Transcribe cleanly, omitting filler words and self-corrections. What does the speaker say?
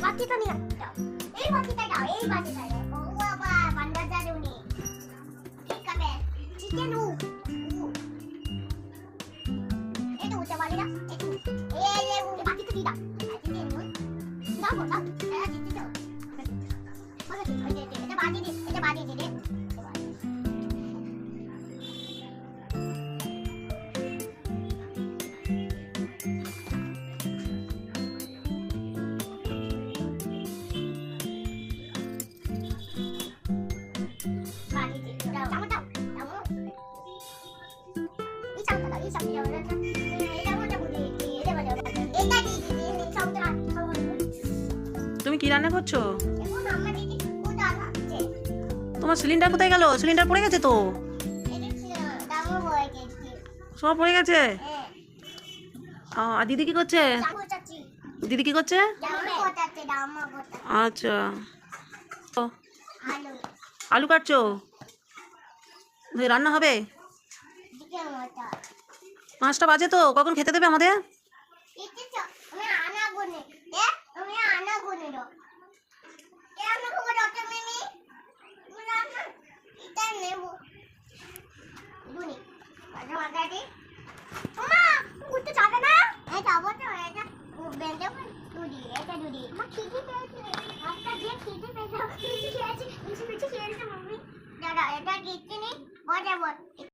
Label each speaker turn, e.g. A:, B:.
A: বাকিটা নিয়ে দাও, এই বাকিটা দাও, এই বাকিটা দাও। ও বাবা বান্দার দারুনি ঠিক আছে চিকেন এটা উঠে বলি না এই বাকিটা দিয়ে দাও চিকেন দাও দাও এটা দিতে দাও বলো ঠিক হয়ে যেতে এটা বাকি দে এটা বাকি দে
B: তুমি কি রান্না করছো? তোমার সিলিন্ডার কোথায় গেল? সিলিন্ডার পড়ে গেছে তো, সব পড়ে গেছে। আর দিদি কি করছে? দিদি কি করছে? আচ্ছা আলু কাটছো, রান্না হবে? 5টা বাজে তো, কখন খেতে দেবে আমাদের?
A: এটা